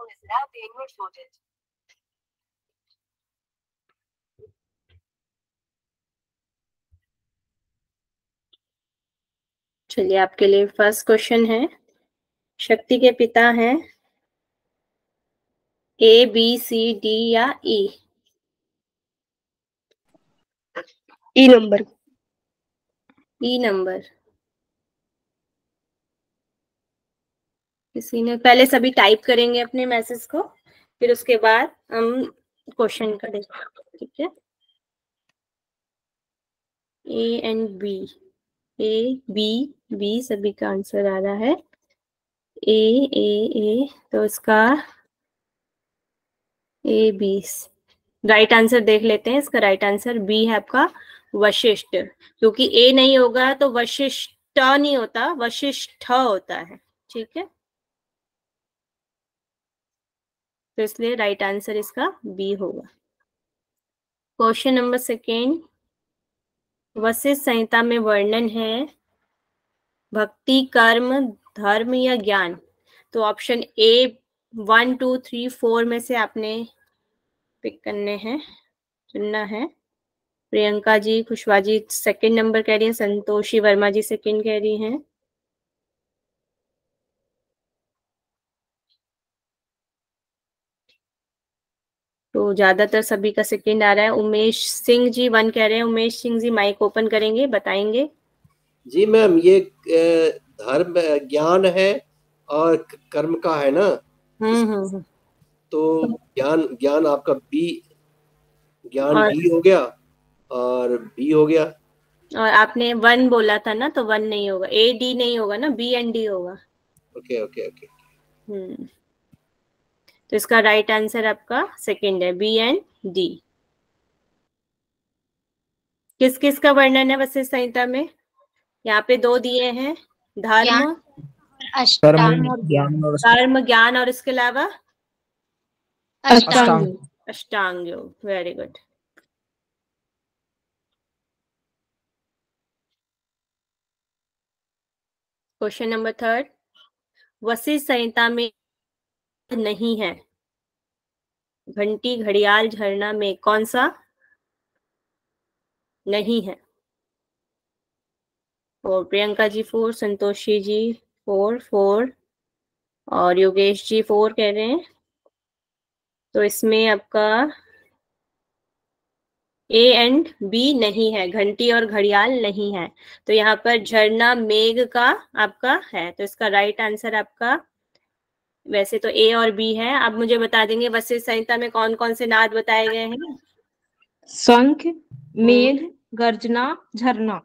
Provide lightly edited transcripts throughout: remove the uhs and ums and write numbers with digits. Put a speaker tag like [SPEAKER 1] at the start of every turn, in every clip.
[SPEAKER 1] phone is now being recorded.
[SPEAKER 2] चलिए आपके लिए फर्स्ट क्वेश्चन है, शक्ति के पिता हैं ए बी सी डी या ई?
[SPEAKER 3] ई नंबर।
[SPEAKER 2] ई नंबर। किसी ने पहले सभी टाइप करेंगे अपने मैसेज को, फिर उसके बाद हम क्वेश्चन करेंगे, ठीक है? A and B, A B, B सभी का आंसर आ रहा है। ए, तो इसका ए बी राइट आंसर देख लेते हैं। इसका राइट आंसर बी है आपका, वशिष्ठ। क्योंकि ए नहीं होगा तो वशिष्ठ नहीं होता, वशिष्ठ होता है, ठीक है? तो इसलिए राइट आंसर इसका बी होगा। Question number second, Vashishtha Samhita में वर्णन है भक्ति, कर्म, धर्म या ज्ञान। तो ऑप्शन ए 1 2 3 4 में से आपने पिक करने हैं, चुनना है। प्रियंका जी, खुशवा जी सेकंड नंबर कह रही हैं, संतोषी वर्मा जी सेकंड कह रही हैं। तो ज्यादातर सभी का सेकंड आ रहा है। उमेश सिंह जी 1 कह रहे हैं। उमेश सिंह जी माइक ओपन करेंगे, बताएंगे।
[SPEAKER 4] जी मैम, ये धर्म ज्ञान है और कर्म का है ना। तो ज्ञान आपका बी, ज्ञान बी हो गया और बी हो गया।
[SPEAKER 2] और आपने 1 बोला था ना, तो 1 नहीं होगा, ए डी नहीं होगा ना, बी एंड डी होगा।
[SPEAKER 4] Okay okay okay.
[SPEAKER 2] तो इसका राइट आंसर आपका सेकंड है, बी एंड डी। किस किस का वर्णन है वशिष्ठ संहिता में? यहाँ पे 2 दिए हैं, धर्म, धर्म, ज्ञान और इसके अलावा Ashtanga Yoga. Very good. Question number third, Vashishtha Samhita में नहीं है घंटी, घड़ियाल, झरना में कौन सा नहीं है? और प्रियंका जी 4, संतोषी जी 4 और योगेश जी 4 कह रहे हैं। तो इसमें आपका ए एंड बी नहीं है, घंटी और घड़ियाल नहीं है। तो यहाँ पर झरना मेघ का आपका है। तो इसका राइट आंसर आपका, वैसे तो ए और बी है। आप मुझे बता देंगे वशिष्ठ संहिता में कौन कौन से नाद बताए गए हैं?
[SPEAKER 3] शंख, मेघ, गर्जना, झरना।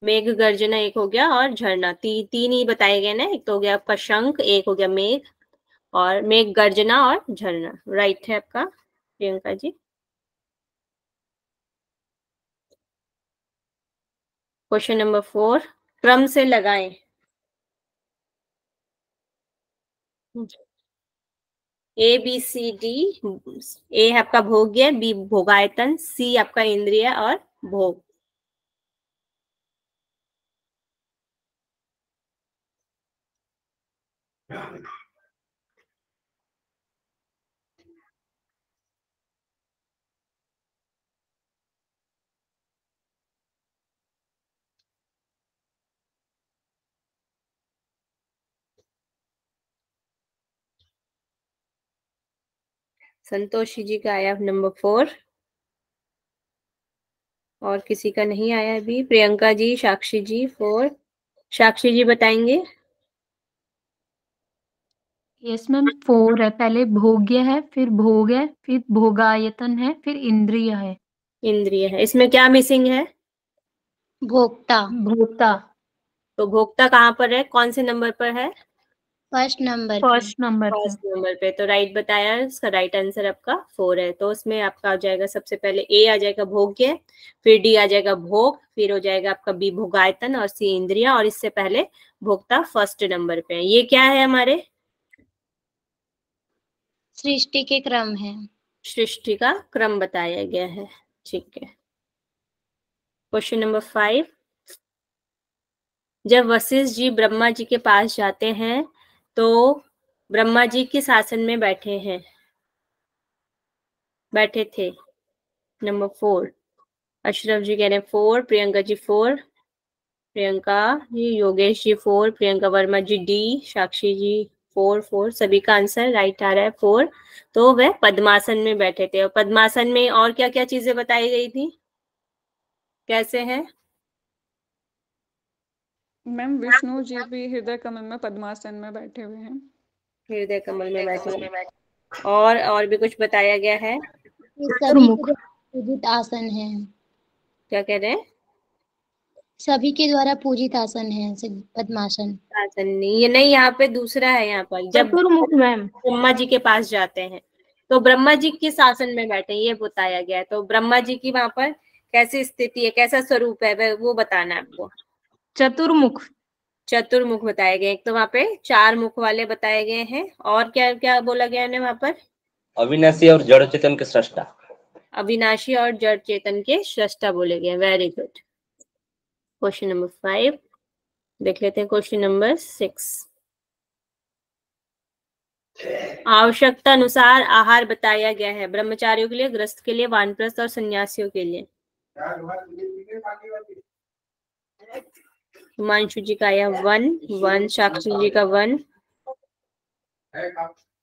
[SPEAKER 2] मेघ, गर्जना एक हो गया और झरना, तीन ही बताए गए ना। एक तो हो गया आपका शंख, एक हो गया मेघ, और मेघ, गर्जना और झरना राइट है आपका प्रियंका जी। क्वेश्चन नंबर 4, क्रम से लगाएं। ए बी सी डी, ए है आपका भोग्य, बी भोगायतन, सी आपका इंद्रिय और भोग। संतोषी जी का आया नंबर 4 और किसी का नहीं आया अभी। प्रियंका जी, साक्षी जी 4। साक्षी जी बताएंगे।
[SPEAKER 5] यस मैम, 4 है। पहले भोग्य है, फिर भोग है, फिर भोगायतन है, फिर इंद्रिय है।
[SPEAKER 2] इंद्रिय है। इसमें क्या मिसिंग है?
[SPEAKER 5] भोक्ता। भोक्ता।
[SPEAKER 2] तो भोक्ता कहाँ पर है, कौन से नंबर पर है?
[SPEAKER 5] फर्स्ट नंबर
[SPEAKER 2] पे। तो राइट बताया, इसका राइट आंसर आपका 4 है। तो उसमें आपका आ जाएगा सबसे पहले ए आ जाएगा भोग्य, फिर डी आ जाएगा भोग, फिर हो जाएगा आपका बी भोगायतन और सी इंद्रिया, और इससे पहले भोक्ता फर्स्ट नंबर पे है। ये क्या है हमारे?
[SPEAKER 5] सृष्टि के क्रम है।
[SPEAKER 2] सृष्टि का क्रम बताया गया है, ठीक है। क्वेश्चन नंबर 5, जब वशिष्ठ जी ब्रह्मा जी के पास जाते हैं तो ब्रह्मा जी के शासन में बैठे थे। नंबर 4 अशरफ जी कह रहे हैं 4, प्रियंका जी 4, प्रियंका जी, योगेश जी 4, प्रियंका वर्मा जी डी, साक्षी जी 4 सभी का आंसर राइट आ रहा है 4। तो वह पद्मासन में बैठे थे। और पद्मासन में और क्या क्या चीजें बताई गई थी, कैसे हैं?
[SPEAKER 1] मैम विष्णु जी भी हृदय कमल में पद्मासन में बैठे हुए हैं।
[SPEAKER 2] हृदय कमल में बैठे। और भी कुछ बताया गया है?
[SPEAKER 6] सभी के द्वारा पूजित आसन है।
[SPEAKER 2] क्या कह रहे हैं?
[SPEAKER 6] सभी के द्वारा पूजित आसन है पद्मासन।
[SPEAKER 2] आसन नहीं, ये नहीं, यहाँ पे दूसरा है। यहाँ पर जब
[SPEAKER 3] चतुर्मुख मैम।
[SPEAKER 2] ब्रह्मा जी के पास जाते हैं तो ब्रह्मा जी किस आसन में बैठे हैं, ये बताया गया है। तो ब्रह्मा जी की वहां पर कैसी स्थिति है, कैसा स्वरूप है, वो बताना है आपको।
[SPEAKER 3] चतुर्मुख।
[SPEAKER 2] चतुर्मुख बताए गए। एक तो वहां पे 4 मुख वाले बताए गए हैं। और क्या क्या बोला गया है वहां पर?
[SPEAKER 7] अविनाशी और जड़ चेतन के सृष्टा।
[SPEAKER 2] अविनाशी और जड़ चेतन के सृष्टा बोले गए। Very good. क्वेश्चन नंबर 5 देख लेते हैं। क्वेश्चन नंबर 6 आवश्यकता अनुसार आहार बताया गया है ब्रह्मचारियों के लिए, गृहस्थ के लिए, वानप्रस्थ और सन्यासियों के लिए। हिमांशु जी का आया 1, साक्षी जी का 1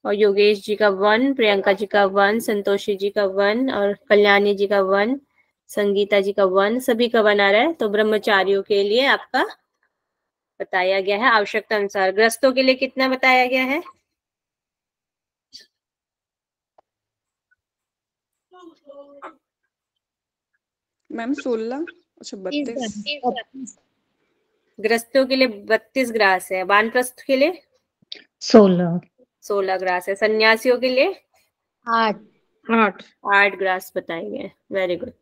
[SPEAKER 2] और योगेश जी का 1, प्रियंका जी का 1, संतोषी जी का 1 और कल्याणी जी का 1, संगीता जी का 1, सभी का 1 आ रहा है। तो ब्रह्मचारियों के लिए आपका बताया गया है आवश्यकता अनुसार। गृहस्थों के लिए कितना बताया गया है?
[SPEAKER 1] मैम 16, अच्छा 32।
[SPEAKER 2] गृहस्थों के लिए 32 ग्रास है। वानप्रस्थ के लिए 16 ग्रास है। सन्यासियों के लिए 8 ग्रास बताए गए। Very good.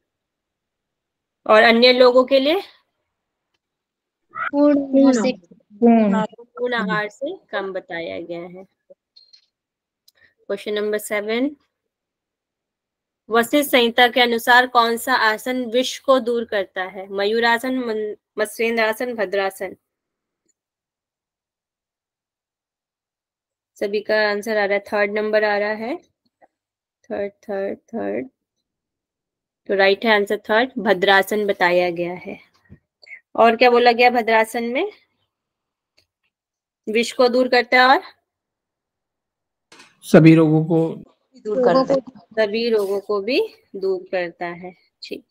[SPEAKER 2] और अन्य लोगों के लिए पूर्ण आहार से कम बताया गया है। क्वेश्चन नंबर 7 वशिष्ठ संहिता के अनुसार कौन सा आसन विष को दूर करता है? मयूरासन, मत्स्येंद्रासन, भद्रासन। सभी का आंसर आ रहा है 3rd नंबर आ रहा है। थर्ड तो राइट है आंसर 3rd, भद्रासन बताया गया है। और क्या बोला गया भद्रासन में? विष को दूर करता है और
[SPEAKER 8] सभी रोगों को
[SPEAKER 6] दूर करता है।
[SPEAKER 2] सभी रोगों को भी दूर करता है। ठीक।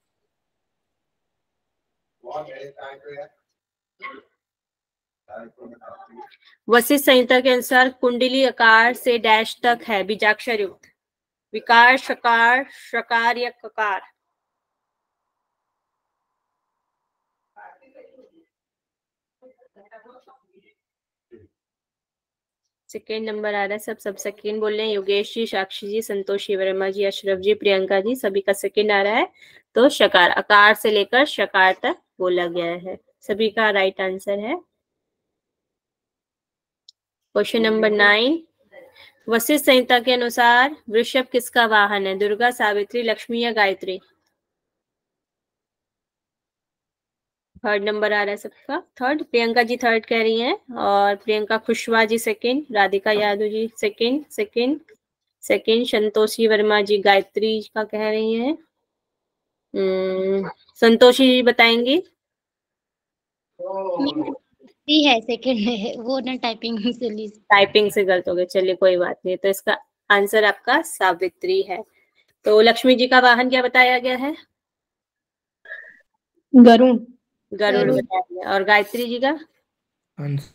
[SPEAKER 2] वशिष्ठ संहिता के अनुसार कुंडली आकार से डैश तक है बीजाक्षर युक्त। विकार, शकार, शकार या ककार। सेकेंड नंबर आ रहा है। सब सेकेंड बोल रहे हैं। योगेश जी, साक्षी जी, संतोषी वर्मा जी, अशरफ जी, प्रियंका जी, सभी का सेकेंड आ रहा है। तो शकार, आकार से लेकर शकार तक बोला गया है। सभी का राइट आंसर है। क्वेश्चन नंबर 9 वशिष्ठ संहिता के अनुसार वृषभ किसका वाहन है? दुर्गा, सावित्री, लक्ष्मी या गायत्री। 3rd नंबर आ रहा है सबका। 3rd प्रियंका जी 3rd कह रही हैं और प्रियंका खुशवा जी 2nd, राधिका यादव जी 2nd, संतोषी वर्मा जी गायत्री का कह रही हैं। संतोषी जी बताएंगी।
[SPEAKER 6] है सेकंड है वो ना
[SPEAKER 2] टाइपिंग से गलत हो गया। चलिए कोई बात नहीं। तो इसका आंसर आपका सावित्री है। तो लक्ष्मी जी का वाहन क्या बताया गया है?
[SPEAKER 3] गरुड़
[SPEAKER 2] बताया गया। और गायत्री जी का
[SPEAKER 3] हंस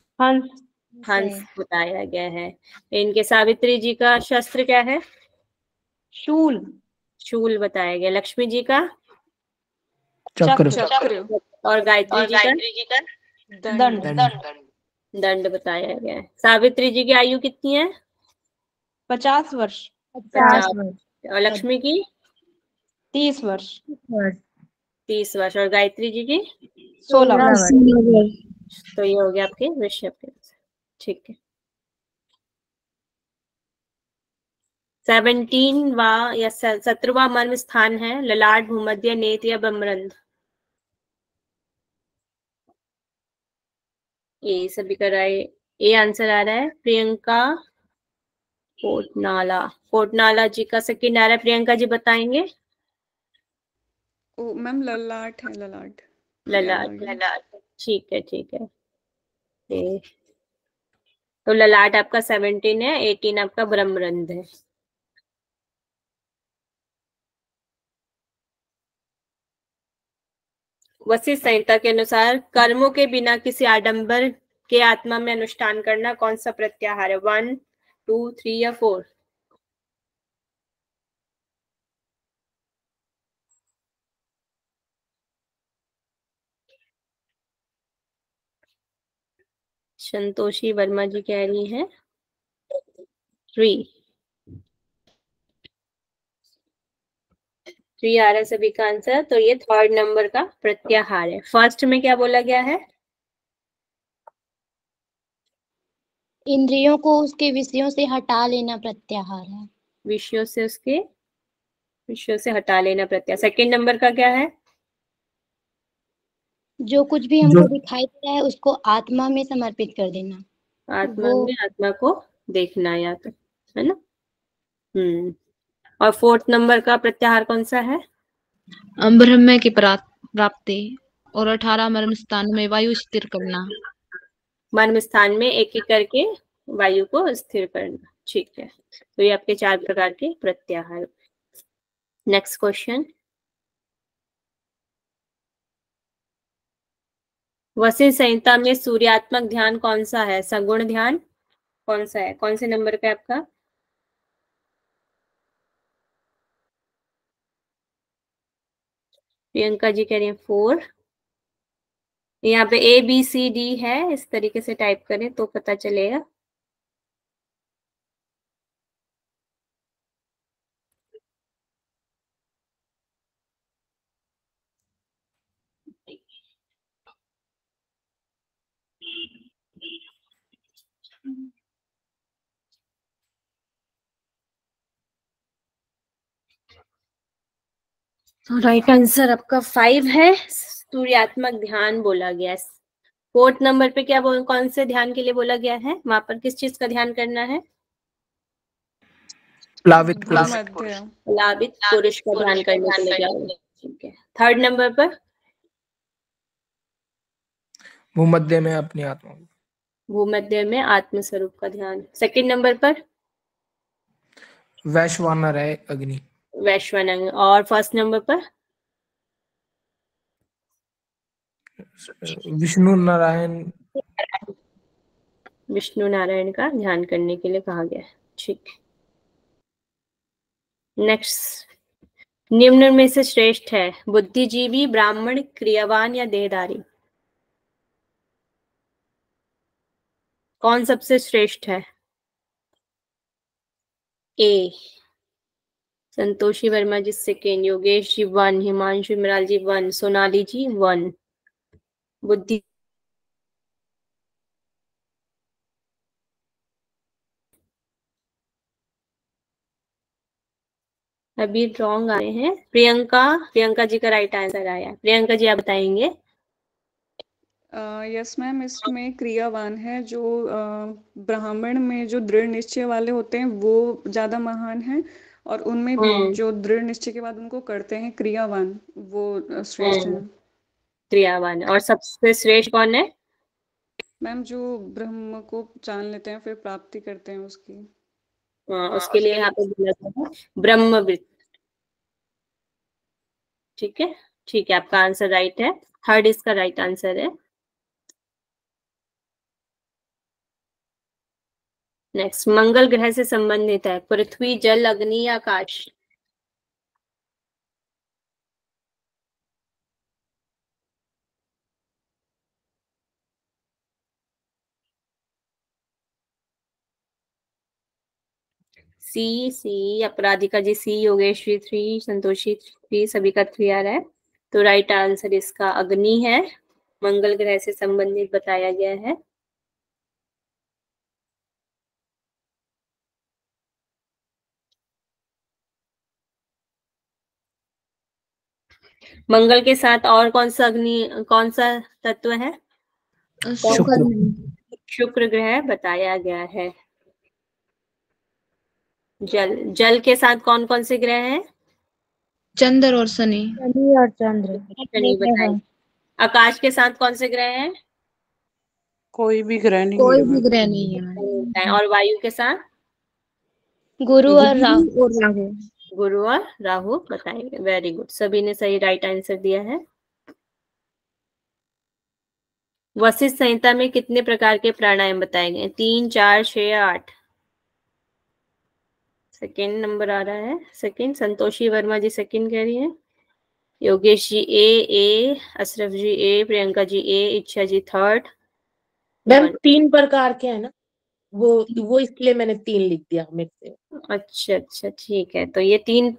[SPEAKER 2] बताया गया है। इनके सावित्री जी का शस्त्र क्या है? शूल बताया गया। लक्ष्मी जी का
[SPEAKER 8] चक्र।
[SPEAKER 2] और गायत्री जी का दंड बताया गया है। सावित्री जी की आयु कितनी है?
[SPEAKER 3] 50 वर्ष।
[SPEAKER 2] 50 और लक्ष्मी की
[SPEAKER 3] 30 वर्ष।
[SPEAKER 2] 30 वर्ष और गायत्री जी की
[SPEAKER 3] 16 वर्ष।
[SPEAKER 2] तो ये हो गया आपके वृषभ के। ठीक है। 17वां या 17वां मर्म स्थान है ललाट, भूमध्य, नेत्र या ब्रह्मरंध्र। ये सभी का राय ए आंसर आ रहा है। प्रियंका कोटनाला, कोटनाला जी का सेकंड आ रहा है, प्रियंका जी बताएंगे।
[SPEAKER 1] ओ मैम ललाट है, ललाट।
[SPEAKER 2] ललाट,
[SPEAKER 1] L-I-N.
[SPEAKER 2] ललाट, ठीक है ठीक है। तो ललाट आपका 17 है, 18 आपका ब्रह्मरंध्र है। वशिष्ठ संहिता के अनुसार कर्मों के बिना किसी आडंबर के आत्मा में अनुष्ठान करना कौन सा प्रत्याहार है? 1, 2, 3 या 4? संतोषी वर्मा जी कह रही हैं 3। 3 आ रहा है सभी का आंसर। तो ये थर्ड नंबर का प्रत्याहार है। फर्स्ट में क्या बोला गया है?
[SPEAKER 6] इंद्रियों को उसके विषयों से हटा लेना प्रत्याहार है।
[SPEAKER 2] विषयों से, उसके विषयों से हटा लेना प्रत्याहार। सेकंड नंबर का क्या है?
[SPEAKER 6] जो कुछ भी हमको दिखाई दे रहा है उसको आत्मा में समर्पित कर देना।
[SPEAKER 2] आत्मा
[SPEAKER 6] वो
[SPEAKER 2] में आत्मा को देखना, या तो, है ना। और फोर्थ नंबर का प्रत्याहार कौन सा है?
[SPEAKER 3] ब्रह्म की प्राप्ति। और 18 मर्म स्थान में वायु स्थिर करना।
[SPEAKER 2] मर्म स्थान में एक एक करके वायु को स्थिर करना। ठीक है, तो ये आपके 4 प्रकार के प्रत्याहार। नेक्स्ट क्वेश्चन, वशिष्ठ संहिता में सूर्यात्मक ध्यान कौन सा है? सगुण ध्यान कौन सा है? कौन से नंबर का है आपका? प्रियंका जी कह रही है 4। यहाँ पे ABCD है, इस तरीके से टाइप करें तो पता चलेगा। तो राइट आंसर आपका 5 है, सूर्यात्मक ध्यान बोला गया है। फोर्थ नंबर पे क्या कौन से ध्यान के लिए बोला गया है? वहां पर किस चीज का ध्यान करना है?
[SPEAKER 1] प्लावित पुरुष।
[SPEAKER 2] प्लावित पुरुष का ध्यान करने के लिए क्या? ठीक है। थर्ड नंबर पर
[SPEAKER 8] भूमध्य में अपनी आत्मा,
[SPEAKER 2] भूमध्य में आत्म स्वरूप का ध्यान। सेकंड नंबर पर
[SPEAKER 8] वैश्वानर है अग्नि,
[SPEAKER 2] वैश्वानर। और फर्स्ट नंबर पर
[SPEAKER 8] विष्णु नारायण,
[SPEAKER 2] विष्णु नारायण का ध्यान करने के लिए कहा गया है। ठीक। नेक्स्ट, निम्न में से श्रेष्ठ है? बुद्धिजीवी, ब्राह्मण, क्रियावान या देहधारी? कौन सबसे श्रेष्ठ है? ए संतोषी वर्मा जी 2, योगेश जी 1, हिमांशु इमराल जी 1, सोनाली जी 1। बुद्धि अभी रॉन्ग आए हैं। प्रियंका जी का राइट आंसर आया। प्रियंका जी आप बताएंगे।
[SPEAKER 1] यस मैम, इसमें क्रियावान है। जो ब्राह्मण में जो दृढ़ निश्चय वाले होते हैं वो ज्यादा महान है, और उनमें भी जो दृढ़ निश्चय के बाद उनको करते हैं क्रियावान, वो श्रेष्ठ है।
[SPEAKER 2] क्रियावान। और सबसे श्रेष्ठ कौन है?
[SPEAKER 1] मैम जो ब्रह्म को जान लेते हैं फिर प्राप्ति करते हैं उसकी।
[SPEAKER 2] उसके लिए यहाँ पे बोला गया है ब्रह्मविद। ठीक है, ठीक है, आपका आंसर राइट है। थर्ड इसका राइट आंसर है। नेक्स्ट, मंगल ग्रह से संबंधित है? पृथ्वी, जल, अग्नि या आकाश? सी अपराधिका जी C, योगेश जी 3, संतोषी 3, सभी का 3 आ रहा है। तो राइट आंसर इसका अग्नि है, मंगल ग्रह से संबंधित बताया गया है। मंगल के साथ और कौन सा तत्व है? शुक्र ग्रह बताया गया है। जल, जल के साथ कौन कौन से ग्रह हैं?
[SPEAKER 3] चंद्र और शनि।
[SPEAKER 6] शनि और चंद्र।
[SPEAKER 2] शनि बताइए। आकाश के साथ कौन से ग्रह हैं?
[SPEAKER 9] कोई भी ग्रह नहीं
[SPEAKER 3] कोई
[SPEAKER 9] है
[SPEAKER 3] भी
[SPEAKER 9] मैम।
[SPEAKER 3] ग्रह नहीं है मैम।
[SPEAKER 2] बताएं। और वायु के साथ?
[SPEAKER 6] गुरु और राहु।
[SPEAKER 3] गुरु और राहु।
[SPEAKER 2] गुरु और राहु बताएंगे। वेरी गुड, सभी ने सही राइट आंसर दिया है। वशिष्ठ संहिता में कितने प्रकार के प्राणायाम बताए गए? 3, 4, 6, 8? सेकेंड नंबर आ रहा है। सेकेंड, संतोषी वर्मा जी सेकेंड कह रही है। योगेश जी ए, अशरफ जी ए, प्रियंका जी ए, इच्छा जी थर्ड।
[SPEAKER 10] मैम 3 प्रकार के हैं ना, वो इसलिए मैंने 3 लिख दिया मेरे से।
[SPEAKER 2] अच्छा अच्छा, ठीक है। तो ये 3,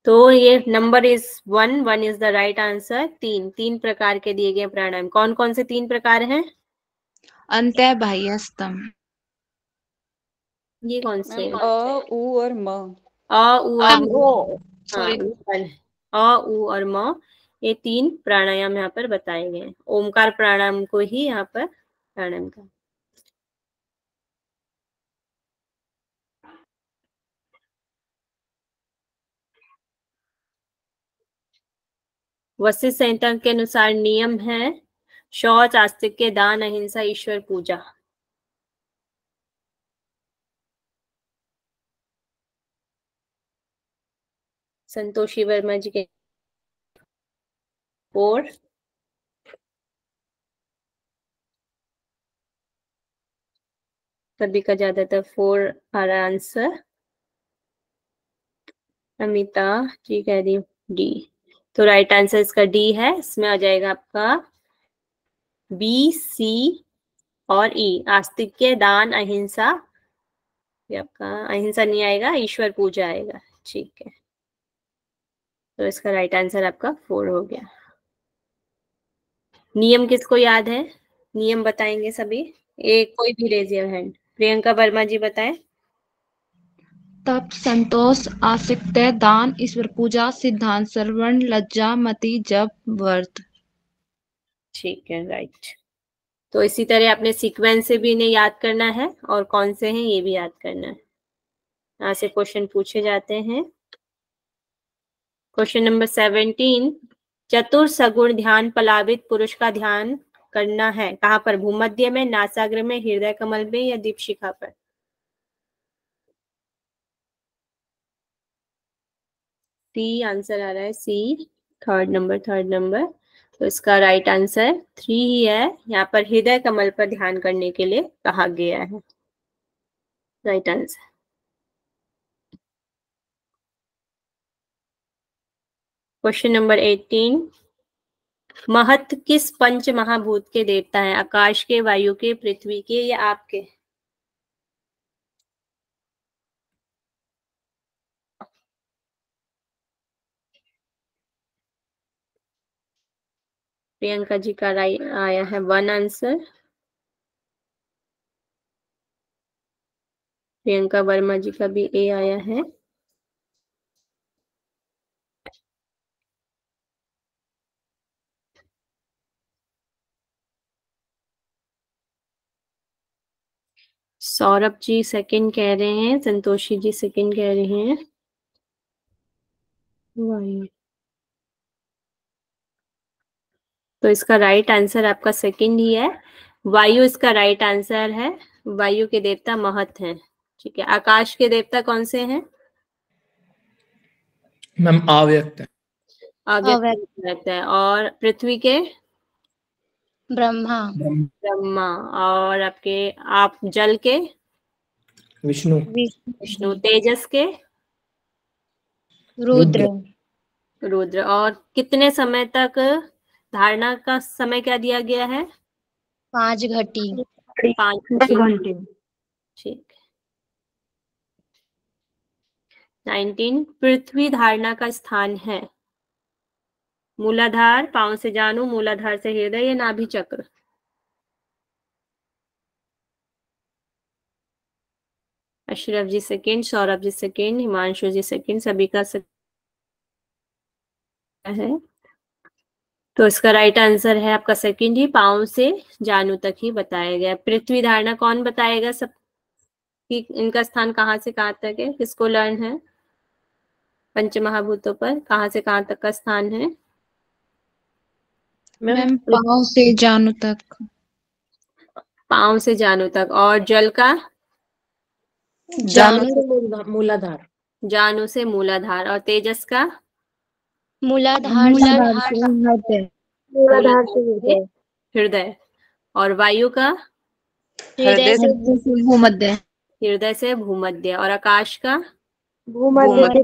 [SPEAKER 2] तो ये number is 1 is the right answer. 3 प्रकार के दिए गए प्राणायाम। कौन कौन से 3 प्रकार हैं?
[SPEAKER 3] अंत्य, बाह्य, स्तंभ।
[SPEAKER 2] ये कौन से?
[SPEAKER 1] अ, उ और म।
[SPEAKER 2] अ, उ और म।
[SPEAKER 3] सॉरी।
[SPEAKER 2] हाँ, अ, उ और म, ये 3 प्राणायाम यहाँ पर बताए गए हैं। ओमकार प्राणायाम को ही यहाँ पर प्राणायाम का। वशिष्ठ संहिता के अनुसार नियम है शौच, आस्तिक्य, दान, अहिंसा, ईश्वर पूजा। संतोषी वर्मा जी के 4, सभी का ज्यादातर 4 आ रहा आंसर। अमिता जी कह रही डी, तो राइट आंसर इसका डी है। इसमें आ जाएगा आपका बी, सी और ई। आस्तिक्य, दान, अहिंसा, ये आपका अहिंसा नहीं आएगा, ईश्वर पूजा आएगा। ठीक है, तो इसका राइट आंसर आपका 4 हो गया। नियम किसको याद है? नियम बताएंगे सभी। एक कोई भी raise your hand. Priyanka Verma ji बताएं।
[SPEAKER 3] तप, संतोष, आस्तिक्य, दान, ईश्वर पूजा, सिद्धांत, श्रवण, लज्जा, मति, जप, व्रत।
[SPEAKER 2] ठीक है, राइट। तो इसी तरह अपने सीक्वेंस से भी इन्हें याद करना है और कौन से हैं ये भी याद करना है। यहाँ से क्वेश्चन पूछे जाते हैं। क्वेश्चन नंबर 17, चतुर सगुण ध्यान पलावित पुरुष का ध्यान करना है कहाँ पर? भूमध्य में, नासाग्र में, हृदय कमल में या दीपशिखा पर? सी आंसर आ रहा है। सी, थर्ड नंबर। तो इसका राइट आंसर 3 ही है। यहाँ पर हृदय कमल पर ध्यान करने के लिए कहा गया है। Right answer. क्वेश्चन नंबर 18, महत किस पंच महाभूत के देवता हैं? आकाश के, वायु के, पृथ्वी के या आपके? प्रियंका जी का आया है 1 आंसर। प्रियंका वर्मा जी का भी ए आया है। सौरभ जी सेकंड कह रहे हैं, संतोषी जी सेकंड कह रहे हैं। वायु, तो इसका राइट आंसर आपका सेकंड ही है। वायु इसका राइट आंसर है। वायु के देवता महत हैं। ठीक है, आकाश के देवता कौन से हैं?
[SPEAKER 8] मैम अव्यक्त है।
[SPEAKER 2] अव्यक्त है। और पृथ्वी के?
[SPEAKER 6] ब्रह्मा।
[SPEAKER 2] ब्रह्मा। और आपके आप जल के?
[SPEAKER 8] विष्णु।
[SPEAKER 2] तेजस के?
[SPEAKER 6] रुद्र।
[SPEAKER 2] रुद्र। और कितने समय तक धारणा का समय क्या दिया गया है?
[SPEAKER 6] 5 घटी।
[SPEAKER 2] 5 घंटे। ठीक। 19, पृथ्वी धारणा का स्थान है मूलाधार, पांव से जानू, मूलाधार से हृदय या नाभि चक्र? अशरफ जी सेकंड, सौरभ जी सेकंड, हिमांशु जी सेकंड, सभी का है। तो इसका राइट आंसर है आपका सेकंड ही, पांव से जानू तक ही बताया गया। पृथ्वी धारणा कौन बताएगा? सब कि इनका स्थान कहाँ से कहाँ तक है, किसको लर्न है? पंच महाभूतों पर कहाँ से कहाँ तक का स्थान है?
[SPEAKER 3] मैम पाँव से जानू तक।
[SPEAKER 2] पाँव से जानू तक। और जल का?
[SPEAKER 10] जानू से मूलाधार।
[SPEAKER 2] जानू से मूलाधार। और तेजस का?
[SPEAKER 6] मूलाधार
[SPEAKER 3] मूलाधार से हृदय।
[SPEAKER 10] मूलाधार से
[SPEAKER 2] हृदय। और वायु का?
[SPEAKER 6] हृदय से
[SPEAKER 3] भूमध्य।
[SPEAKER 2] हृदय से भूमध्य। और आकाश का?
[SPEAKER 10] भूमध्य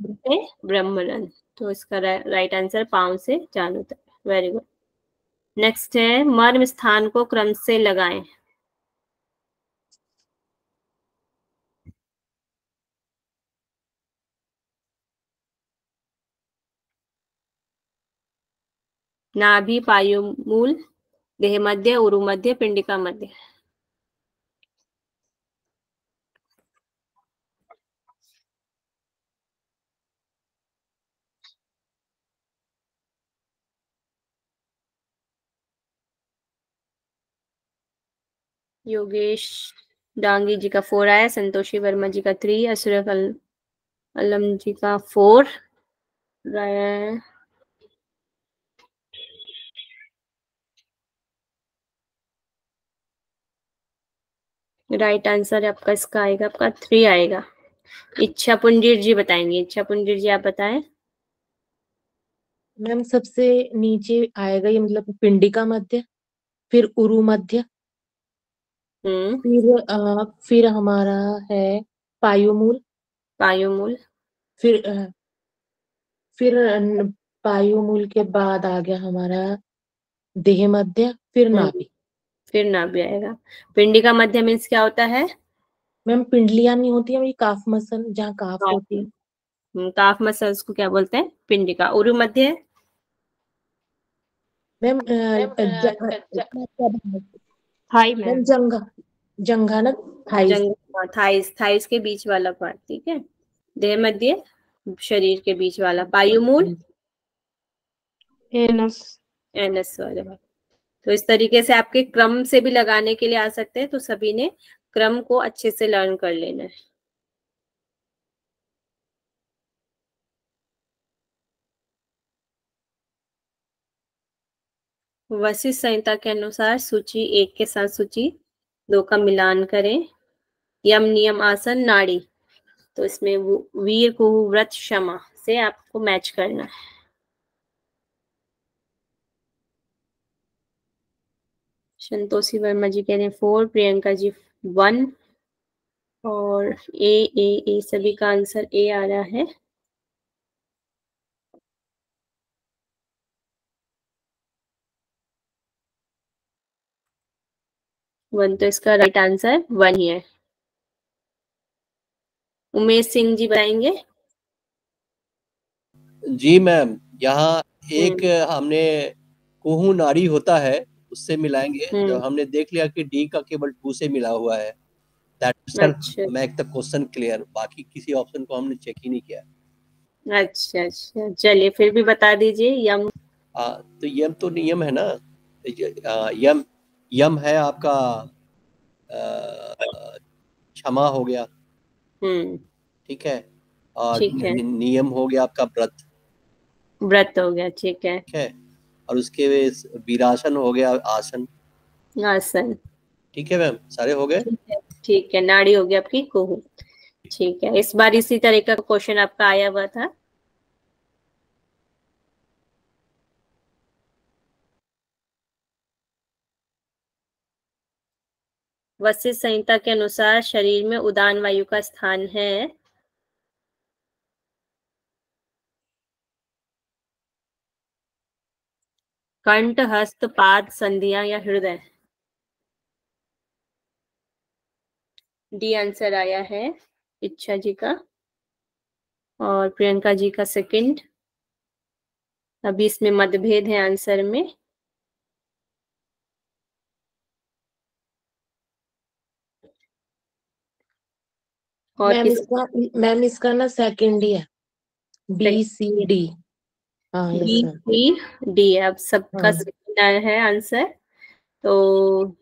[SPEAKER 10] से
[SPEAKER 2] ब्रह्मरंध्र। तो इसका राइट आंसर पाँव से जानू तक। Very good. नेक्स्ट है मर्म स्थान को क्रम से लगाएं। नाभि, पायुमूल, देह मध्य, उरु मध्य, पिंडिका मध्य। योगेश डांगी जी का 4 आया, संतोषी वर्मा जी का 3, अशरफ अलम जी का 4, राइट आंसर आपका इसका आएगा, आपका 3 आएगा। इच्छा पुंजीर जी बताएंगे। इच्छा पुंजीर जी आप बताएं।
[SPEAKER 10] मैम सबसे नीचे आएगा ये, मतलब पिंडिका मध्य, फिर उरु मध्य, फिर हमारा है पायुमूल।
[SPEAKER 2] पायुमूल।
[SPEAKER 10] फिर पायुमूल के बाद आ गया हमारा देह मध्य, फिर नाभि।
[SPEAKER 2] फिर नाभि आएगा। पिंडिका मध्य मीन्स क्या होता है?
[SPEAKER 10] मैम पिंडलियां नहीं होती है, काफ मसल जहाँ काफ होती है।
[SPEAKER 2] काफ मसल्स को क्या बोलते हैं? पिंडिका। उरु मध्य?
[SPEAKER 10] मैम जंघा ना,
[SPEAKER 2] थाइस। थाइस के बीच वाला पार्ट, ठीक है। देह मध्य शरीर के बीच वाला। पायुमूल एनस वाला। तो इस तरीके से आपके क्रम से भी लगाने के लिए आ सकते हैं, तो सभी ने क्रम को अच्छे से लर्न कर लेना है। वशिष्ठ संहिता के अनुसार सूची 1 के साथ सूची 2 का मिलान करें। यम, नियम, आसन, नाड़ी। तो इसमें वीर, कुहू, व्रत, क्षमा से आपको मैच करना है। संतोषी वर्मा जी कह रहे हैं 4, प्रियंका जी 1, और ए सभी का आंसर ए आ रहा है। वन, तो इसका राइट आंसर 1 ही है। उमेश सिंह जी बताएंगे।
[SPEAKER 4] जी मैम, यहाँ एक हमने कुहू नाड़ी होता है, उससे मिलाएंगे। जब हमने देख लिया कि डी का केवल 2 से मिला हुआ है, that make the question clear. बाकी किसी ऑप्शन को हमने चेक ही नहीं किया।
[SPEAKER 2] अच्छा, चलिए फिर भी बता दीजिए। यम
[SPEAKER 4] तो यम तो नियम है ना। यम है आपका क्षमा हो गया, ठीक है। और नियम हो गया आपका व्रत
[SPEAKER 2] हो गया, ठीक है।
[SPEAKER 4] और उसके वीरासन हो गया आसन। ठीक है मैम, सारे हो गए।
[SPEAKER 2] ठीक है। नाड़ी हो गई आपकी कुहू। ठीक है, इस बार इसी तरह का क्वेश्चन आपका आया हुआ था। वशिष्ठ संहिता के अनुसार शरीर में उदान वायु का स्थान है कंठ, हस्त, पाद, संधियां या हृदय। डी आंसर आया है इच्छा जी का, और प्रियंका जी का सेकंड। अभी इसमें मतभेद है आंसर में। और
[SPEAKER 10] मैम इसका ना सेकंड ही है, B C D.
[SPEAKER 2] B C D अब सबका सेकंड है आंसर। तो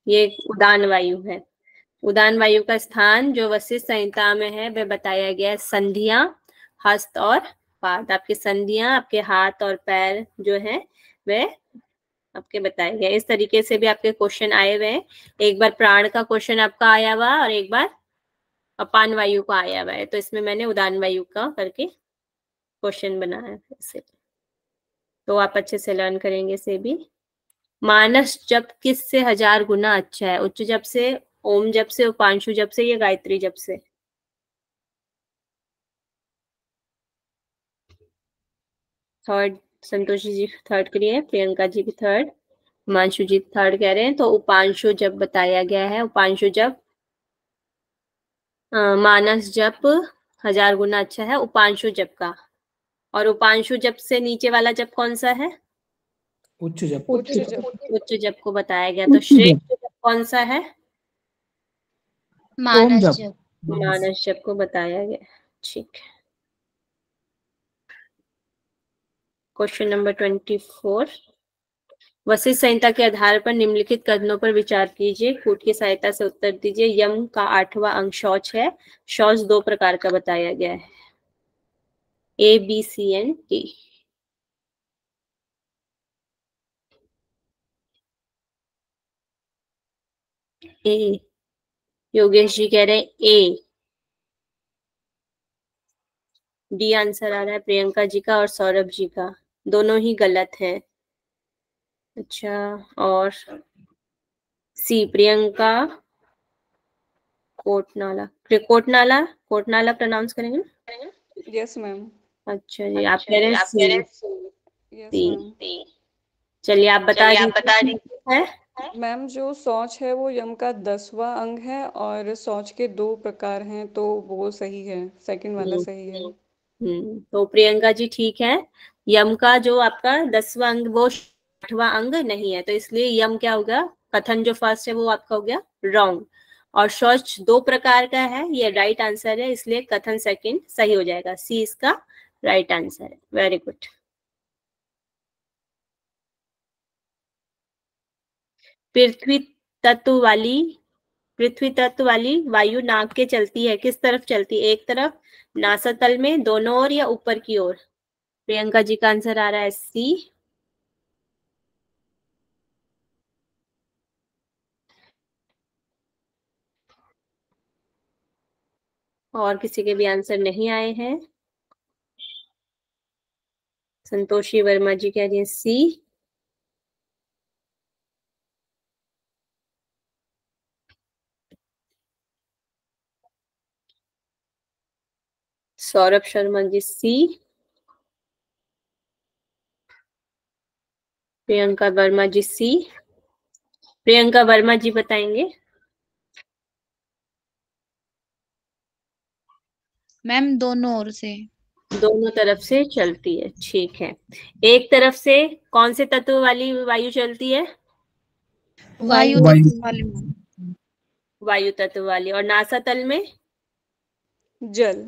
[SPEAKER 2] ये उदान वायु है। उदान वायु का स्थान जो वशिष्ठ संहिता में है वह बताया गया है संधियां, हस्त और पाद। आपके संधियां, आपके हाथ और पैर जो है वह आपके बताए गए। इस तरीके से भी आपके क्वेश्चन आए हुए हैं। एक बार प्राण का क्वेश्चन आपका आया हुआ और एक बार अपान वायु का आया हुआ है। तो इसमें मैंने उदान वायु का करके क्वेश्चन बनाया है इसे, तो आप अच्छे से लर्न करेंगे इसे भी। मानस जप किस से 1000 गुना अच्छा है? उच्च जप से, ओम जप से, उपांशु जप से या गायत्री जप से? थर्ड संतोषी जी थर्ड करिए, प्रियंका जी भी थर्ड, हिमांशु जी थर्ड कह रहे हैं। तो उपांशु जप बताया गया है। उपांशु जप मानस जप 1000 गुना अच्छा है उपांशु जप का। और उपांशु जप से नीचे वाला जप कौन सा है?
[SPEAKER 8] उच्च जप।
[SPEAKER 2] उच्च जप को बताया गया। तो श्रेष्ठ जप कौन सा है?
[SPEAKER 6] मानस जप।
[SPEAKER 2] मानस जप को बताया गया। ठीक है। क्वेश्चन नंबर 24, वशिष्ठ संहिता के आधार पर निम्नलिखित कथनों पर विचार कीजिए। कूट की सहायता से उत्तर दीजिए। यम का 8वां अंग शौच है। शौच 2 प्रकार का बताया गया है, A, B, C and D। ए, योगेश जी कह रहे हैं A। डी आंसर आ रहा है प्रियंका जी का और सौरभ जी का, दोनों ही गलत है। अच्छा, और सी प्रियंका कोटनाला, कोटनाला प्रोनाउंस करेंगे ना?
[SPEAKER 1] Yes ma'am.
[SPEAKER 2] अच्छा जी, आप कह रहे हैं सी।
[SPEAKER 1] Yes ma'am.
[SPEAKER 2] चलिए आप बता दीजिए।
[SPEAKER 1] मैम जो शौच है वो यम का 10वां अंग है और शौच के 2 प्रकार हैं, तो वो सही है, सेकंड वाला सही है।
[SPEAKER 2] तो प्रियंका जी ठीक है। यम का जो आपका 10वां अंग वो 8वां अंग नहीं है, तो इसलिए यम क्या होगा, कथन जो फर्स्ट है वो आपका हो गया रॉन्ग। और शौच 2 प्रकार का है, ये राइट आंसर है, इसलिए कथन सेकंड सही हो जाएगा। सी इसका राइट आंसर है। Very good. पृथ्वी तत्व वाली वायु नाक के चलती है, किस तरफ चलती है? एक तरफ, नासातल में, दोनों ओर या ऊपर की ओर? प्रियंका जी का आंसर आ रहा है सी। और किसी के भी आंसर नहीं आए हैं। संतोषी वर्मा जी कह रही है सी। सौरभ शर्मा जी सी। प्रियंका वर्मा जी सी। प्रियंका वर्मा जी बताएंगे।
[SPEAKER 3] मैम दोनों ओर से।
[SPEAKER 2] दोनों तरफ से चलती है, ठीक है। एक तरफ से कौन से तत्व वाली वायु चलती है?
[SPEAKER 3] वायु तत्व वाली।
[SPEAKER 2] वायु तत्व वाली। और नासातल में?
[SPEAKER 1] जल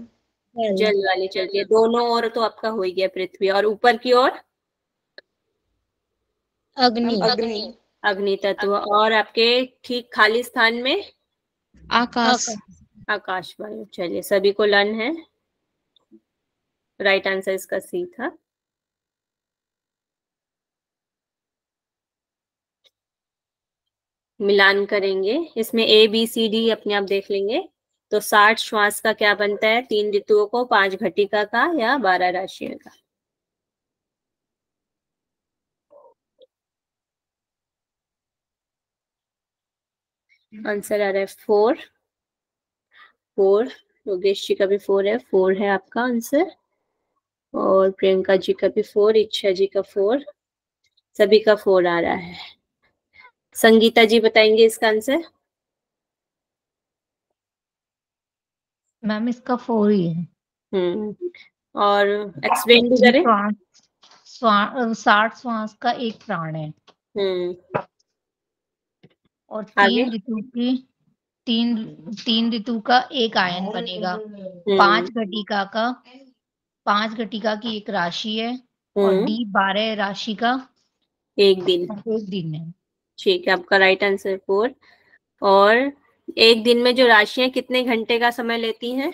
[SPEAKER 2] वाली चलती है। दोनों ओर तो आपका हो ही गया पृथ्वी, और ऊपर की ओर? अग्नि तत्व। और आपके ठीक खाली स्थान में? आकाश वायु। चलिए सभी को लर्न है। राइट आंसर इसका सी था। मिलान करेंगे इसमें, ABCD अपने आप देख लेंगे। तो 60 श्वास का क्या बनता है? 3 ऋतुओं को, 5 घटिका का या 12 राशियों का? आंसर आ रहा है 4। योगेश जी का भी 4 है। 4 है आपका आंसर। और प्रियंका जी का भी 4, इच्छा जी का 4, सभी का 4 आ रहा है। संगीता जी बताएंगे इसका आंसर।
[SPEAKER 5] मैम इसका 4 ही है।
[SPEAKER 2] और एक्सप्लेन भी करें।
[SPEAKER 5] 60 श्वास का एक प्राण है। और 3 ऋतु की 3 ऋतु का एक आयन बनेगा। 5 घटिका की एक राशि है। और D 12 राशि का
[SPEAKER 2] एक दिन
[SPEAKER 5] है।
[SPEAKER 2] ठीक है, आपका राइट आंसर 4। और एक दिन में जो राशियां कितने घंटे का समय लेती हैं?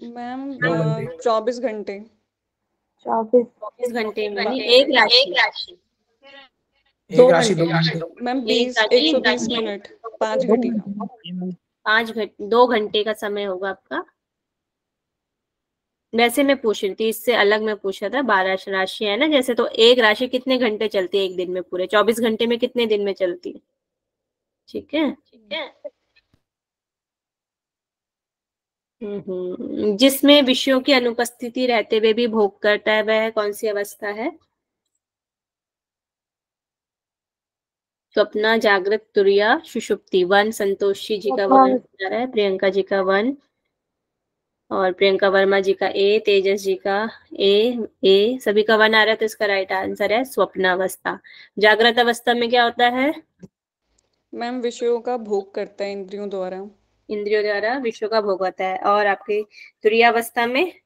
[SPEAKER 1] मैम 24 घंटे।
[SPEAKER 2] 24 घंटे में एक राशि
[SPEAKER 8] एक राशि 2 घंटे।
[SPEAKER 1] Ma'am 120 minute 5 घटिका।
[SPEAKER 2] 2 घंटे का समय होगा आपका। वैसे मैं पूछ रही थी, इससे अलग मैं पूछ रहा था, 12 राशि है ना जैसे, तो एक राशि कितने घंटे चलती है एक दिन में? पूरे 24 घंटे में कितने दिन में चलती है? ठीक है। जिसमें विषयों की अनुपस्थिति रहते हुए भी भोग करता है, वह कौन सी अवस्था है? स्वप्ना, जागृत, तुरिया, सुषुप्ति। 1 संतोषी जी का 1 जा रहा है, प्रियंका जी का 1, और प्रियंका वर्मा जी का ए, तेजस जी का ए, सभी का 1 आ रहा है, तो इसका राइट आंसर है स्वप्नावस्था। जागृत अवस्था में क्या होता है?
[SPEAKER 1] मैम विषयों का भोग करता है इंद्रियों द्वारा।
[SPEAKER 2] इंद्रियों द्वारा विषयों का भोग होता है। और आपकी तुरीयावस्था में?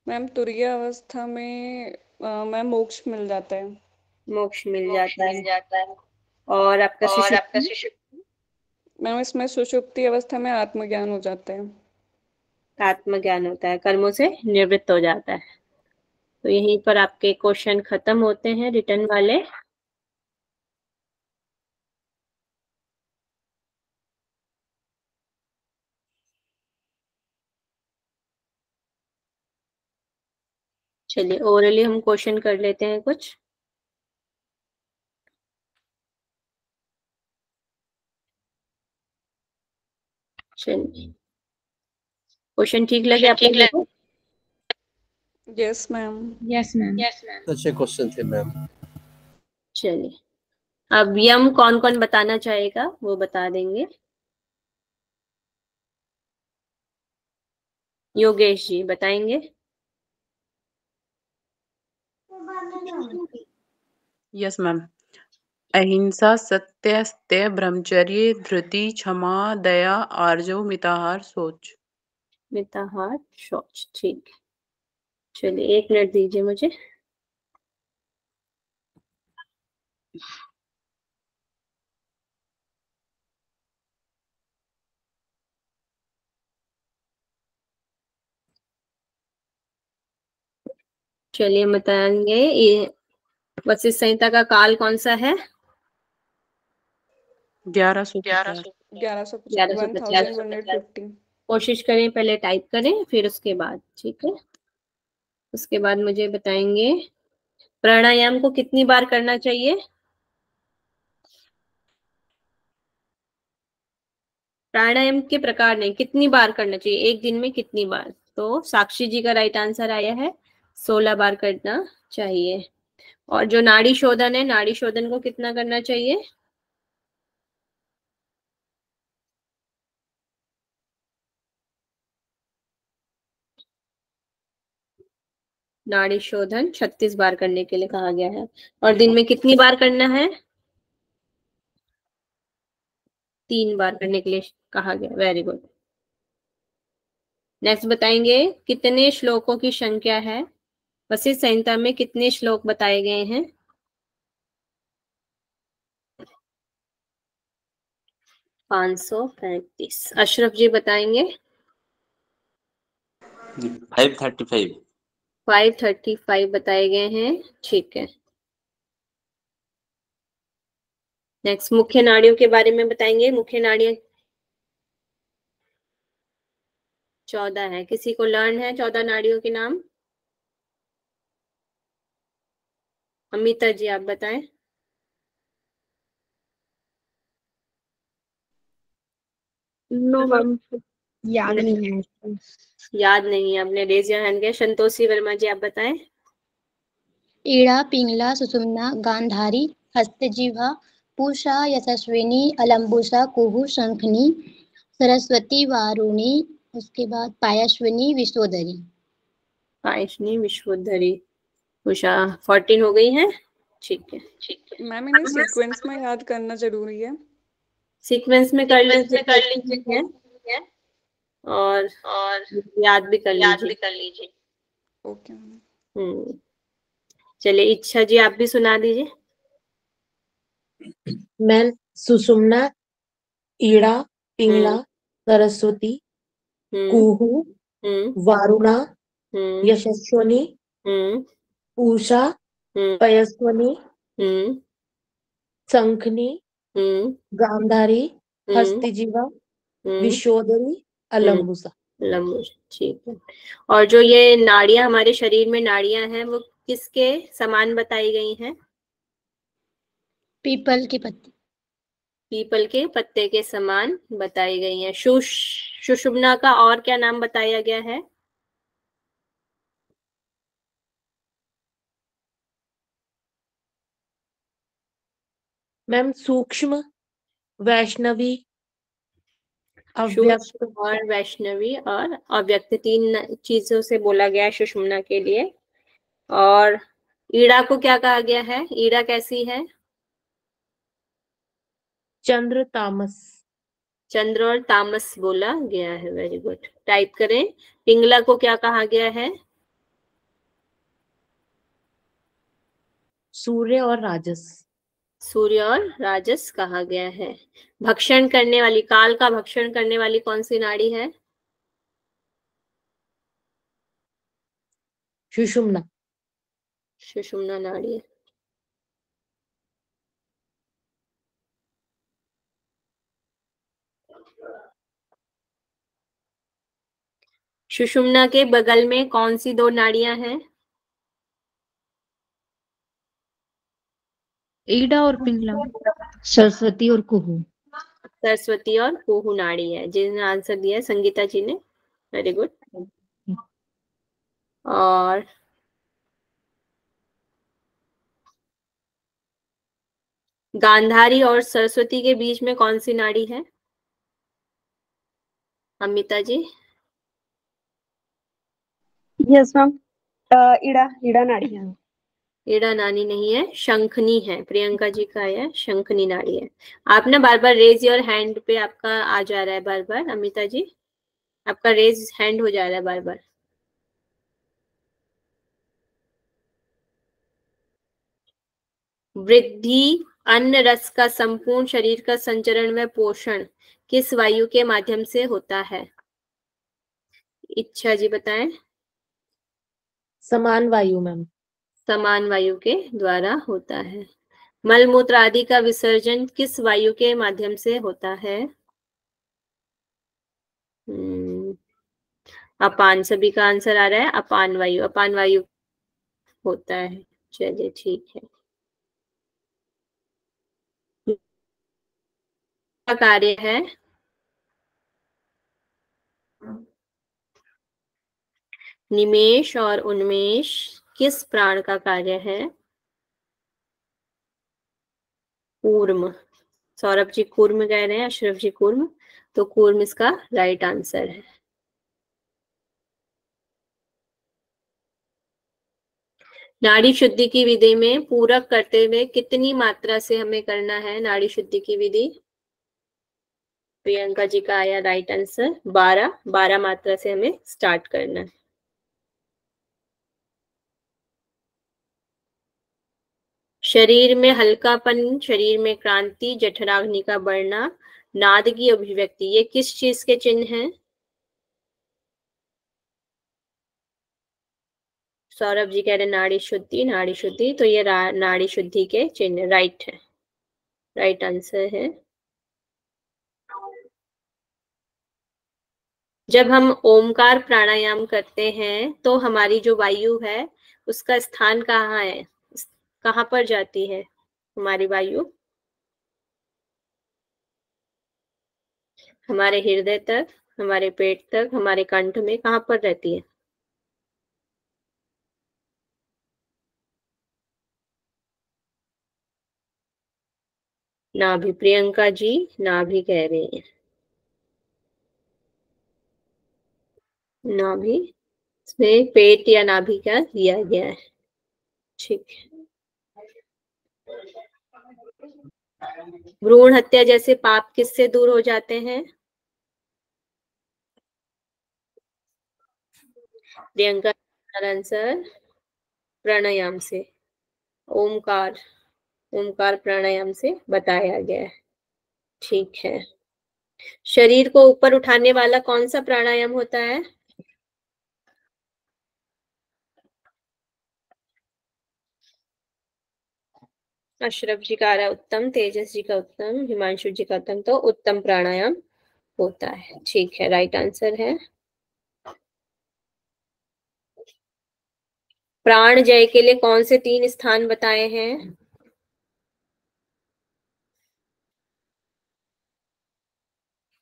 [SPEAKER 1] मैम तुरीय अवस्था में मैम मोक्ष मिल जाता है।
[SPEAKER 2] मोक्ष मिल जाता है। और आपका सुषुप्ति?
[SPEAKER 1] मैम इसमें सुषुप्ति अवस्था में आत्मज्ञान हो जाता है।
[SPEAKER 2] आत्मज्ञान होता है, कर्मों से निवृत्त हो जाता है। तो यहीं पर आपके क्वेश्चन खत्म होते हैं रिटर्न वाले। चलिए ओरली हम क्वेश्चन कर लेते हैं कुछ। चलिए, क्वेश्चन ठीक लगे आप लोगों को?
[SPEAKER 1] Yes ma'am.
[SPEAKER 3] Yes ma'am.
[SPEAKER 4] अच्छे क्वेश्चन थे मैम।
[SPEAKER 2] चलिए, अब यम कौन कौन बताना चाहेगा वो बता देंगे। योगेश जी बताएंगे।
[SPEAKER 9] Yes ma'am. अहिंसा, सत्य, स्तेय, ब्रह्मचर्य, धृति, क्षमा, दया, आर्जव, मिताहार, शौच।
[SPEAKER 2] मिताहार, शौच, ठीक है। चलिए 1 मिनट दीजिए मुझे। चलिए हम बताएंगे, ये वशिष्ठ संहिता का काल कौन सा है?
[SPEAKER 9] 1150।
[SPEAKER 1] 1150।
[SPEAKER 2] कोशिश करें पहले टाइप करें, फिर उसके बाद, ठीक है। उसके बाद मुझे बताएंगे प्राणायाम को कितनी बार करना चाहिए? प्राणायाम के प्रकार नहीं, कितनी बार करना चाहिए, एक दिन में कितनी बार? तो साक्षी जी का राइट आंसर आया है 16 बार करना चाहिए। और जो नाड़ी शोधन है, नाड़ी शोधन को कितना करना चाहिए? नाड़ी शोधन 36 बार करने के लिए कहा गया है। और दिन में कितनी बार करना है? 3 बार करने के लिए कहा गया। Very good. नेक्स्ट बताएंगे कितने श्लोकों की संख्या है? वशिष्ठ संहिता में कितने श्लोक बताए गए हैं? 535। अशरफ जी बताएंगे।
[SPEAKER 7] 535।
[SPEAKER 2] 535 बताए गए हैं, ठीक है। नेक्स्ट मुख्य नाड़ियों के बारे में बताएंगे। मुख्य नाड़ियां 14 है। किसी को लर्न है 14 नाड़ियों के नाम? अमिता जी आप बताएं।
[SPEAKER 3] नो मैम, याद नहीं है।
[SPEAKER 2] याद नहीं है, आपने रेज योर हैंड किया। संतोषी वर्मा जी आप बताएं।
[SPEAKER 6] ईड़ा, पिंगला, सुषुम्ना, गांधारी, हस्तजिह्वा, पूषा, यशस्विनी, अलंबुसा, कुहू, शंखनी, सरस्वती, वारुणी, उसके बाद पायश्विनी, विश्वोदरी।
[SPEAKER 2] पायश्विनी, विश्वोदरी, उषा 14 हो गई है, ठीक है।
[SPEAKER 1] मैम इन्हें सीक्वेंस में याद करना जरूरी है।
[SPEAKER 2] सीक्वेंस में कर लीजिए और याद भी कर लीजिए।
[SPEAKER 1] ओके।
[SPEAKER 2] चलिए इच्छा जी आप भी सुना दीजिए।
[SPEAKER 10] मैम सुषुम्ना, ईड़ा, पिंगला, सरस्वती, कुहू, वारुणा, यशस्वनी, पूषा, पयस्वनी, शंखनी, गांधारी, हस्तिजीवा, विशोदरी, अलंबुसा।
[SPEAKER 2] ठीक है। और जो ये नाड़ियां हमारे शरीर में नाड़ियां हैं वो किसके समान बताई गई हैं?
[SPEAKER 6] पीपल के पत्ते।
[SPEAKER 2] पीपल के पत्ते के समान बताई गई हैं। सुषुम्ना का और क्या नाम बताया गया है?
[SPEAKER 10] मैम सूक्ष्म, वैष्णवी,
[SPEAKER 2] सूक्ष्म और वैष्णवी और अव्यक्त, 3 चीजों से बोला गया है सुषुम्ना के लिए। और ईड़ा को क्या कहा गया है? ईड़ा कैसी है?
[SPEAKER 10] चंद्र तामस।
[SPEAKER 2] चंद्र और तामस बोला गया है। वेरी गुड, टाइप करें। पिंगला को क्या कहा गया है?
[SPEAKER 10] सूर्य और राजस।
[SPEAKER 2] सूर्य और राजस कहा गया है। भक्षण करने वाली, काल का भक्षण करने वाली कौन सी नाड़ी है?
[SPEAKER 10] सुषुम्ना।
[SPEAKER 2] सुषुम्ना नाड़ी है। सुषुम्ना के बगल में कौन सी 2 नाड़ियां हैं?
[SPEAKER 3] ईड़ा और पिंगला। सरस्वती और कुहू।
[SPEAKER 2] सरस्वती और कुहू नाड़ी है। जिसने आंसर दिया है संगीता जी ने, वेरी गुड। और गांधारी और सरस्वती के बीच में कौन सी नाड़ी है? अमिता जी।
[SPEAKER 11] यस मैम, ईड़ा नाड़ी है।
[SPEAKER 2] ईड़ा नाड़ी नहीं है, शंखनी है। प्रियंका जी का है शंखनी नाड़ी है। आप ना बार बार रेज योर हैंड पे आपका आ जा रहा है बार बार। अमिता जी आपका रेज हैंड हो जा रहा है बार बार। वृद्धि अन्न रस का संपूर्ण शरीर का संचरण व पोषण किस वायु के माध्यम से होता है? इच्छा जी बताएं।
[SPEAKER 10] समान वायु मैम।
[SPEAKER 2] समान वायु के द्वारा होता है। मलमूत्र आदि का विसर्जन किस वायु के माध्यम से होता है? अपान, सभी का आंसर आ रहा है अपान वायु। अपान वायु होता है। चलिए ठीक है। क्या कार्य है? निमेष और उन्मेष किस प्राण का कार्य है? कूर्म। सौरभ जी कूर्म कह रहे हैं, अशरफ जी कूर्म, तो कूर्म इसका राइट आंसर है। नाड़ी शुद्धि की विधि में पूरक करते हुए कितनी मात्रा से हमें करना है नाड़ी शुद्धि की विधि? प्रियंका जी का आया राइट आंसर 12 मात्रा से हमें स्टार्ट करना है। शरीर में हल्कापन, शरीर में क्रांति, जठराग्नि का बढ़ना, नाद की अभिव्यक्ति, ये किस चीज के चिन्ह हैं? सौरभ जी कह रहे नाड़ी शुद्धि, नाड़ी शुद्धि, तो ये नाड़ी शुद्धि के चिन्ह राइट है, राइट आंसर है। जब हम ओमकार प्राणायाम करते हैं तो हमारी जो वायु है उसका स्थान कहाँ है? कहाँ पर जाती है हमारी वायु? हमारे हृदय तक, हमारे पेट तक, हमारे कंठ में, कहाँ पर रहती है? नाभि। प्रियंका जी नाभि कह रही है। नाभि इसमें पेट या नाभि का दिया गया है। ठीक है। भ्रूण हत्या जैसे पाप किससे दूर हो जाते हैं? प्रियंका आंसर प्राणायाम से, ओमकार ओमकार प्राणायाम से बताया गया है। ठीक है, शरीर को ऊपर उठाने वाला कौन सा प्राणायाम होता है? अशरफ जी का आ रहा उत्तम, तेजस जी का उत्तम, हिमांशु जी का उत्तम, तो उत्तम प्राणायाम होता है। ठीक है, राइट आंसर है। प्राण जय के लिए कौन से 3 स्थान बताए हैं?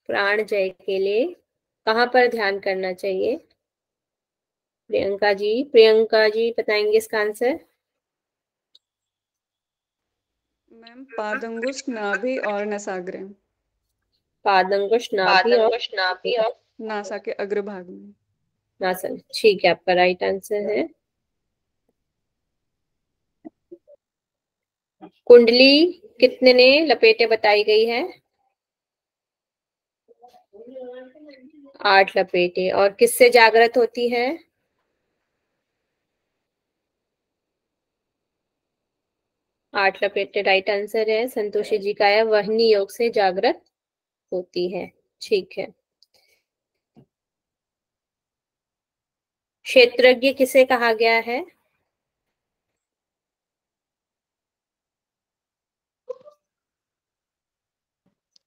[SPEAKER 2] प्राण जय के लिए कहाँ पर ध्यान करना चाहिए? प्रियंका जी बताएंगे इसका आंसर।
[SPEAKER 1] मैम पादंगुष्ठ, नाभि और नसाग्र।
[SPEAKER 2] पादंगुष्ठ, नाभि और
[SPEAKER 1] नासा के अग्रभाग में।
[SPEAKER 2] नासा, ठीक है, आपका राइट आंसर है। कुंडली कितने ने लपेटे बताई गई है? 8 लपेटे। और किससे जागृत होती है? 8 लपेटे राइट आंसर है। संतोषी जी का है वहनी योग से जागृत होती है। ठीक है, क्षेत्रज्ञ किसे कहा गया है?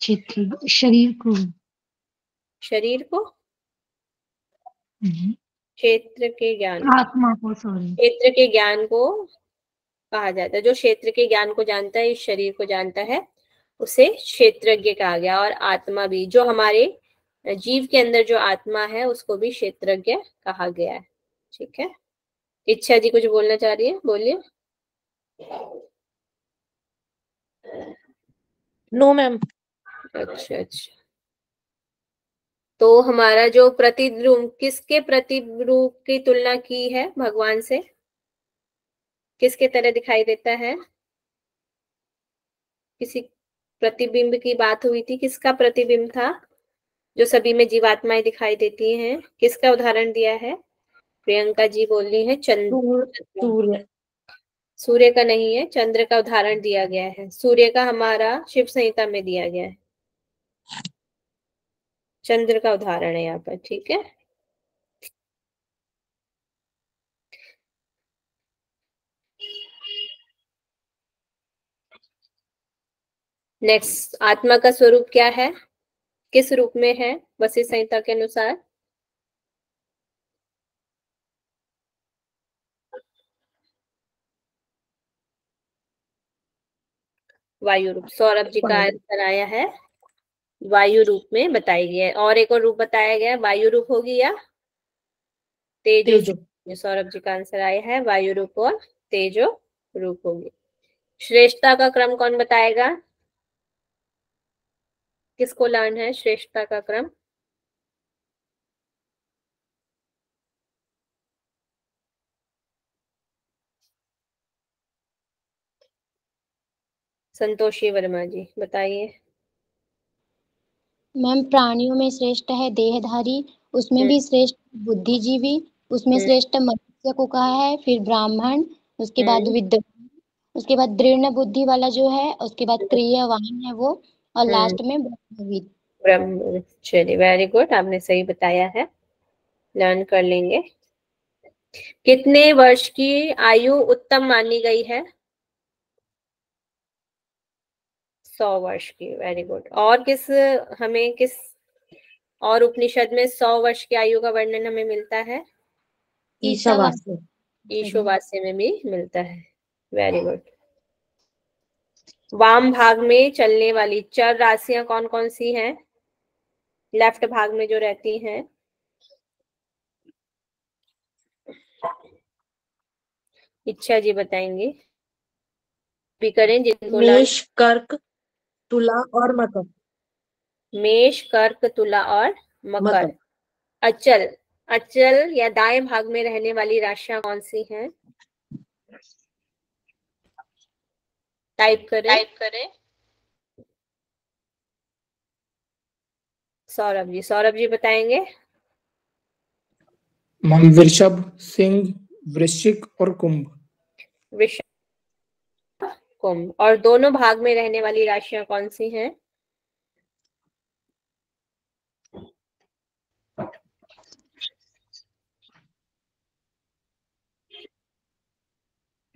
[SPEAKER 5] शरीर को।
[SPEAKER 2] शरीर को, क्षेत्र के ज्ञान,
[SPEAKER 5] आत्मा को, सॉरी,
[SPEAKER 2] क्षेत्र के ज्ञान को कहा जाता है। जो क्षेत्र के ज्ञान को जानता है, इस शरीर को जानता है, उसे क्षेत्रज्ञ कहा गया। और आत्मा भी, जो हमारे जीव के अंदर जो आत्मा है, उसको भी क्षेत्रज्ञ कहा गया है। ठीक है, इच्छा जी कुछ बोलना चाह रही है, बोलिए।
[SPEAKER 10] No ma'am.
[SPEAKER 2] अच्छा, तो हमारा जो प्रतिरूप, किसके प्रतिरूप की तुलना की है भगवान से? किसके तरह दिखाई देता है? किसी प्रतिबिंब की बात हुई थी, किसका प्रतिबिंब था जो सभी में जीवात्माएं दिखाई देती हैं? किसका उदाहरण दिया है? प्रियंका जी बोल रही है
[SPEAKER 10] सूर्य।
[SPEAKER 2] सूर्य का नहीं है, चंद्र का उदाहरण दिया गया है। सूर्य का हमारा शिव संहिता में दिया गया है, चंद्र का उदाहरण है यहाँ पर। ठीक है, नेक्स्ट, आत्मा का स्वरूप क्या है? किस रूप में है वशिष्ठ संहिता के अनुसार? वायु रूप। सौरभ जी का आंसर आया है वायु रूप में बताई गई है। और एक और रूप बताया गया है, वायु रूप होगी या तेजो? सौरभ जी का आंसर आया है वायु रूप और तेजो रूप होगी। श्रेष्ठता का क्रम कौन बताएगा? किसको लर्न है श्रेष्ठता का क्रम? संतोषी वर्मा जी बताइए।
[SPEAKER 6] मैम प्राणियों में श्रेष्ठ है देहधारी, उसमें भी श्रेष्ठ बुद्धिजीवी, उसमें श्रेष्ठ मनुष्य को कहा है, फिर ब्राह्मण, उसके बाद विद्वान, उसके बाद दृढ़ बुद्धि वाला जो है, उसके बाद क्रियावान है वो, और लास्ट में ब्रह्मविद।
[SPEAKER 2] ब्रह्म, चलिए वेरी गुड, आपने सही बताया है, लर्न कर लेंगे। कितने वर्ष की आयु उत्तम मानी गई है? 100 वर्ष की, वेरी गुड। और किस और उपनिषद में 100 वर्ष की आयु का वर्णन हमें मिलता है?
[SPEAKER 10] ईशावास्य।
[SPEAKER 2] ईशावास्य में भी मिलता है, वेरी गुड। वाम भाग में चलने वाली चर राशियां कौन कौन सी हैं? लेफ्ट भाग में जो रहती हैं, इच्छा जी बताएंगे भी करें जिनको
[SPEAKER 10] मेष, कर्क, तुला और मकर।
[SPEAKER 2] मेष, कर्क, तुला और मकर। अचल या दाएं भाग में रहने वाली राशियां कौन सी हैं? टाइप करें। सौरभ जी बताएंगे।
[SPEAKER 8] वृषभ, सिंह, वृश्चिक और कुंभ।
[SPEAKER 2] वृषभ, कुंभ। और दोनों भाग में रहने वाली राशियां कौन सी हैं?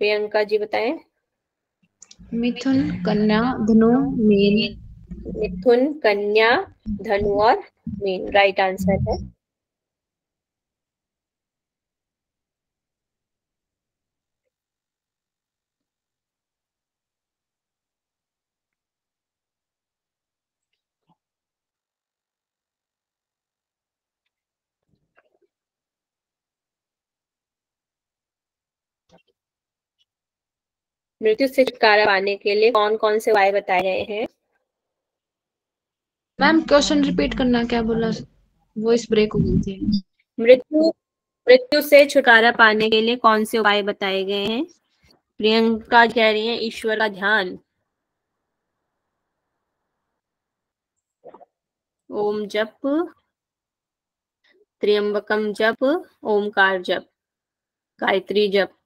[SPEAKER 2] प्रियंका जी बताएं।
[SPEAKER 3] मिथुन, कन्या, धनु, मीन।
[SPEAKER 2] मिथुन, कन्या, धनु और मीन राइट आंसर है। मृत्यु से छुटकारा पाने के लिए कौन कौन से उपाय बताए गए हैं?
[SPEAKER 3] मैम क्वेश्चन रिपीट करना, क्या बोला? वॉइस ब्रेक हो गई थी।
[SPEAKER 2] मृत्यु से छुटकारा पाने के लिए कौन से उपाय बताए गए हैं? प्रियंका कह रही है ईश्वर का ध्यान, ओम जप, त्र्यंबकम जप, ओमकार जप, गायत्री जप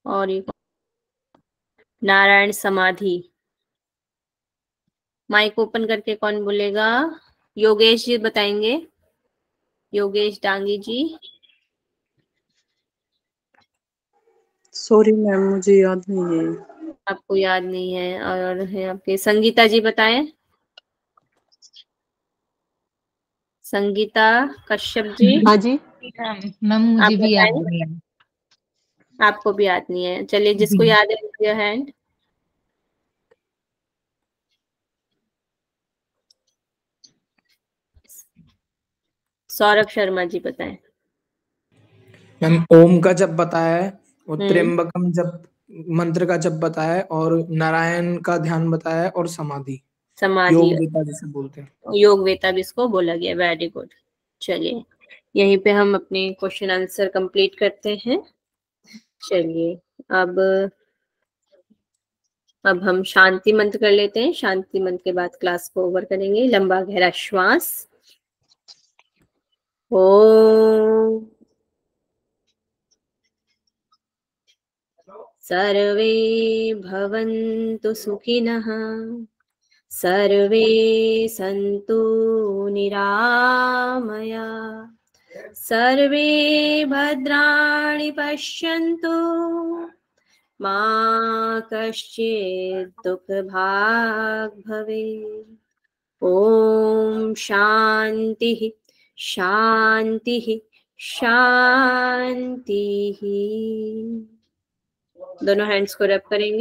[SPEAKER 2] और नारायण समाधि। माइक ओपन करके कौन बोलेगा? योगेश जी बताएंगे। योगेश डांगी जी।
[SPEAKER 9] सॉरी मैम, मुझे याद नहीं है।
[SPEAKER 2] आपको याद नहीं है? और है आपके संगीता जी बताएं। संगीता कश्यप जी।
[SPEAKER 5] हाँ जी मैम, मुझे भी याद नहीं है।
[SPEAKER 2] आपको भी याद नहीं है? चलिए, जिसको याद है raise your hand। Saurabh Sharma ji बताएं।
[SPEAKER 8] मैम ओम का जप बताया है, और त्र्यंबकम जप मंत्र का जप बताया है, और नारायण का ध्यान बताया है, और समाधि योग वेता जिसे बोलते हैं।
[SPEAKER 2] योग वेता भी इसको बोला गया। Very good. चलिए, यहीं पे हम अपने क्वेश्चन आंसर कंप्लीट करते हैं। चलिए, अब हम शांति मंत्र कर लेते हैं। शांति मंत्र के बाद क्लास को ओवर करेंगे। लंबा गहरा श्वास। ओम सर्वे भवन्तु सुखिनः, सर्वे सन्तु निरामया, सर्वे भद्राणि पश्यन्तु, मा कश्चित् दुःखभाग् भवेत्। ओम शांति शांति शांति। दोनों हैंड्स को रब करेंगे।